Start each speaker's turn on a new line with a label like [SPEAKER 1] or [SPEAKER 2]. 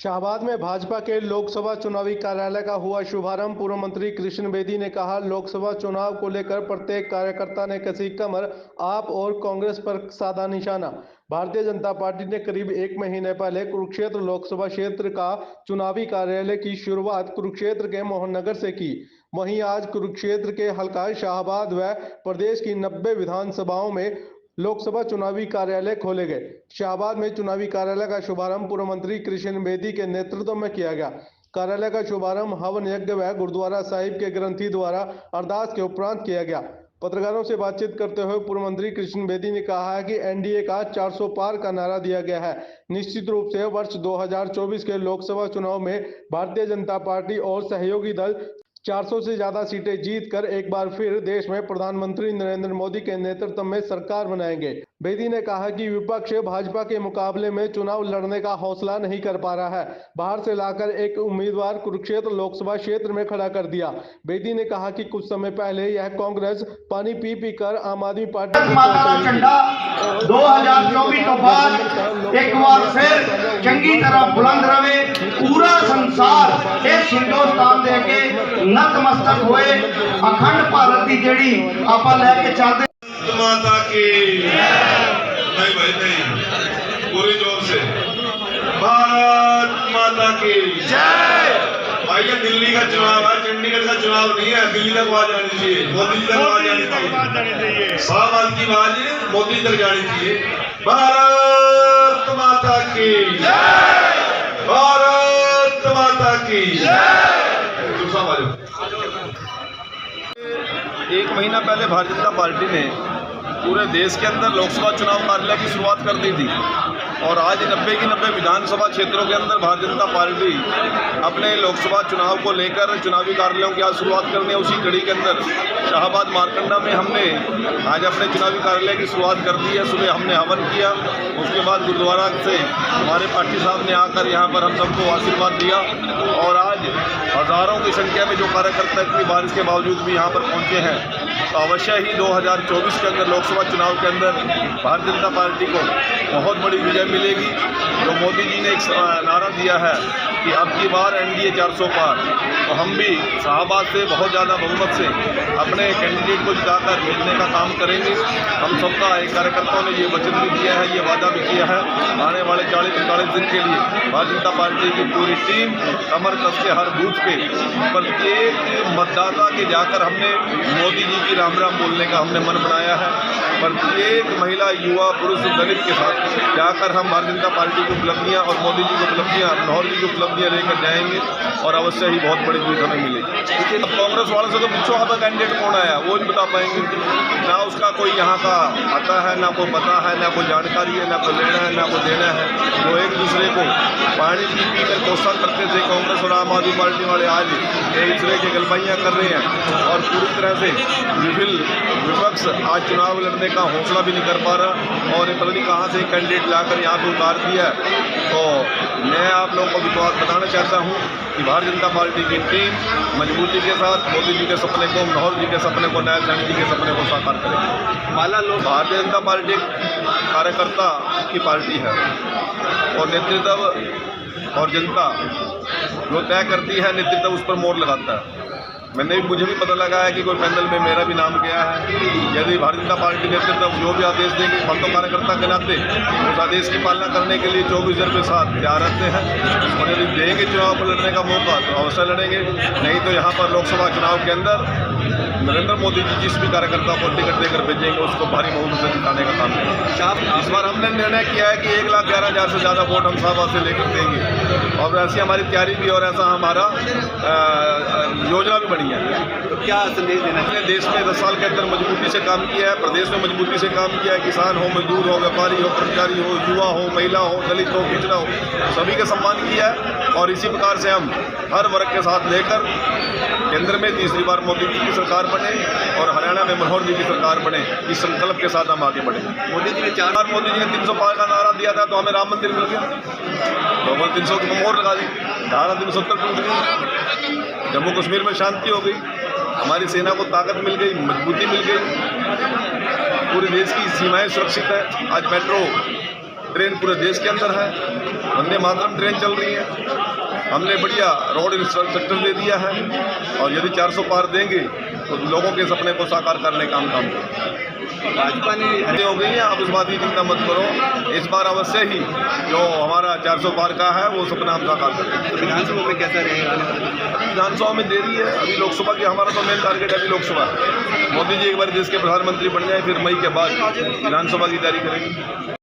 [SPEAKER 1] शाहबाद में भाजपा के लोकसभा चुनावी कार्यालय का हुआ शुभारंभ। पूर्व मंत्री कृष्ण बेदी ने कहा, लोकसभा चुनाव को लेकर प्रत्येक कार्यकर्ता ने कसी कमर, आप और कांग्रेस पर साधा निशाना। भारतीय जनता पार्टी ने करीब एक महीने पहले कुरुक्षेत्र लोकसभा क्षेत्र का चुनावी कार्यालय की शुरुआत कुरुक्षेत्र के मोहन नगर से की। वहीं आज कुरुक्षेत्र के हल्का शाहबाद व प्रदेश की 90 विधानसभाओं में लोकसभा चुनावी कार्यालय खोले गए। शाहबाद में चुनावी कार्यालय का शुभारंभ पूर्व मंत्री कृष्ण बेदी के नेतृत्व में किया गया। कार्यालय का शुभारंभ हवन यज्ञ व गुरुद्वारा साहिब के ग्रंथी द्वारा अरदास के उपरांत किया गया। पत्रकारों से बातचीत करते हुए पूर्व मंत्री कृष्ण बेदी ने कहा है कि एनडीए का 400 पार का नारा दिया गया है। निश्चित रूप से वर्ष 2024 के लोकसभा चुनाव में भारतीय जनता पार्टी और सहयोगी दल 400 से ज्यादा सीटें जीतकर एक बार फिर देश में प्रधानमंत्री नरेंद्र मोदी के नेतृत्व में सरकार बनाएंगे। बेदी ने कहा कि विपक्ष भाजपा के मुकाबले में चुनाव लड़ने का हौसला नहीं कर पा रहा है। बाहर से लाकर एक उम्मीदवार कुरुक्षेत्र लोकसभा क्षेत्र में खड़ा कर दिया। बेदी ने कहा कि कुछ समय पहले यह कांग्रेस पानी पी पी कर आम आदमी पार्टी
[SPEAKER 2] 2024 तो बाद एक बार फिर चंगी तरह बुलंद रहे, पूरा संसार इस हिंदुस्तान दे के नतमस्तक होए। अखंड भारत की जेड़ी आपां लैके चलदे
[SPEAKER 3] माता की नहीं भाई नहीं, पूरी जोर से भारत माता की जय। भाई ये दिल्ली का चुनाव है, चंडीगढ़ का चुनाव नहीं है। दिल्ली तक आवाज आनी चाहिए, मोदी जी तक आवाज आनी चाहिए, शाहबाद की आवाज मोदी जी तक जानी चाहिए। भारत माता की जय, भारत माता की जय।
[SPEAKER 4] एक महीना पहले भारतीय जनता पार्टी ने पूरे देश के अंदर लोकसभा चुनाव कार्यालय की शुरुआत कर दी थी और आज 90 की 90 विधानसभा क्षेत्रों के अंदर भारतीय जनता पार्टी अपने लोकसभा चुनाव को लेकर चुनावी कार्यालयों की आज शुरुआत करने उसी कड़ी के अंदर शाहबाद मारकंडा में हमने आज अपने चुनावी कार्यालय की शुरुआत कर दी है। सुबह हमने हवन किया, उसके बाद गुरुद्वारा से हमारे पार्टी साहब ने आकर यहाँ पर हम सबको आशीर्वाद दिया और आज हज़ारों की संख्या में जो कार्यकर्ता इतनी बारिश के बावजूद भी यहाँ पर पहुँचे हैं, तो अवश्य ही 2024 के अंदर लोकसभा चुनाव के अंदर भारतीय जनता पार्टी को बहुत बड़ी विजय मिलेगी। जो मोदी जी ने एक नारा दिया है कि अब की बार एनडीए 400 पार, तो हम भी शाहबाद से बहुत ज़्यादा बहुमत से अपने कैंडिडेट को जिताकर भेजने का काम करेंगे। हम सबका एक कार्यकर्ताओं ने ये वचन भी दिया है, ये वादा भी किया है, आने वाले 40-45 दिन के लिए भारतीय जनता पार्टी की पूरी टीम कमर कस के हर बूथ पे प्रत्येक मतदाता के जाकर हमने मोदी जी की राम राम बोलने का हमने मन बनाया है। प्रत्येक महिला, युवा, पुरुष, दलित के साथ जाकर हम भारतीय जनता पार्टी की उपलब्धियां और मोदी जी की उपलब्धियां, लाहौर जी की उपलब्धियां लेकर जाएंगे और अवश्य ही बहुत बड़ी जीत हमें मिलेगी। अब कांग्रेस वालों से तो पूछो यहाँ पर कैंडिडेट कौन आया, वो नहीं बता पाएंगे। ना उसका कोई यहाँ का आता है, ना कोई पता है, ना कोई जानकारी है, ना कोई लेना है, ना कोई देना है। वो एक दूसरे को पानी पी कर कोसा करते थे कांग्रेस और आम आदमी पार्टी वाले, आज एक दूसरे की गलबाइयाँ कर रहे हैं और पूरी तरह से विपक्ष आज चुनाव लड़ने का हौसला भी नहीं कर पा रहा और पता नहीं कहाँ से कैंडिडेट लाकर यहाँ पर उतार दिया। तो मैं आप लोगों को भी बात बताना चाहता हूँ कि भारतीय जनता पार्टी की टीम मजबूती के साथ मोदी जी के सपने को, लाहौर जी के सपने को, नायब साहनी जी के सपने को साकार करेंगे। माला लोग भारतीय जनता पार्टी कार्यकर्ता की पार्टी है और नेतृत्व और जनता जो तय करती है, नेतृत्व उस पर मोहर लगाता है। मुझे भी पता लगा है कि कोई पैनल में मेरा भी नाम गया है। यदि भारतीय जनता पार्टी नेतृत्व जो भी आदेश देंगे, हम तो कार्यकर्ता के नाते उस आदेश की पालना करने के लिए 24 दिन के साथ तैयार रहते हैं और यदि देंगे चुनाव को लड़ने का मौका तो अवश्य लड़ेंगे, नहीं तो यहाँ पर लोकसभा चुनाव के अंदर नरेंद्र मोदी जी जिस भी कार्यकर्ता को टिकट देकर भेजेंगे उसको भारी बहुमत से जिताने का काम करेंगे। इस बार हमने निर्णय किया है कि 1,11,000 से ज़्यादा वोट हम शाहबाद से लेकर देंगे और ऐसी हमारी तैयारी भी और ऐसा हमारा योजना भी बनी है। तो क्या संदेश देना चाहिए? देश में 10 साल के अंदर मजबूती से काम किया है, प्रदेश में मजबूती से काम किया है। किसान हो, मजदूर हो, व्यापारी हो, कर्मचारी हो, युवा हो, महिला हो, दलित हो, पिछड़ा हो, सभी का सम्मान किया है और इसी प्रकार से हम हर वर्ग के साथ लेकर केंद्र में तीसरी बार मोदी जी की सरकार बने और हरियाणा में मनोहर जी की सरकार बने, इस संकल्प के साथ हम आगे बढ़े। मोदी जी ने 4 बार मोदी जी ने 300 पार का नारा दिया था तो हमें राम मंदिर मिल गया, तो 300 की मोहर लगा दी, धारा 370 टूट गई, जम्मू कश्मीर में शांति हो गई, हमारी सेना को ताकत मिल गई, मजबूती मिल गई, पूरे देश की सीमाएं सुरक्षित है। आज मेट्रो ट्रेन पूरे देश के अंदर है, वंदे मातरम ट्रेन चल रही है, हमने बढ़िया रोड इंफ्रास्ट्रक्चर दे दिया है, और यदि 400 पार देंगे तो लोगों के सपने को साकार करने का हम काम करेंगे। भाजपा ने हो गई है, आप इस बात की चिंता मत करो, इस बार अवश्य ही जो हमारा 400 पार का है वो सपना हम साकार करेंगे।
[SPEAKER 5] तो विधानसभा में कैसा रहेगा?
[SPEAKER 4] विधानसभा में देरी है, अभी लोकसभा की हमारा तो मेन टारगेट है अभी लोकसभा। मोदी जी एक बार देश के प्रधानमंत्री बन जाए, फिर मई के बाद विधानसभा की तैयारी करेंगे।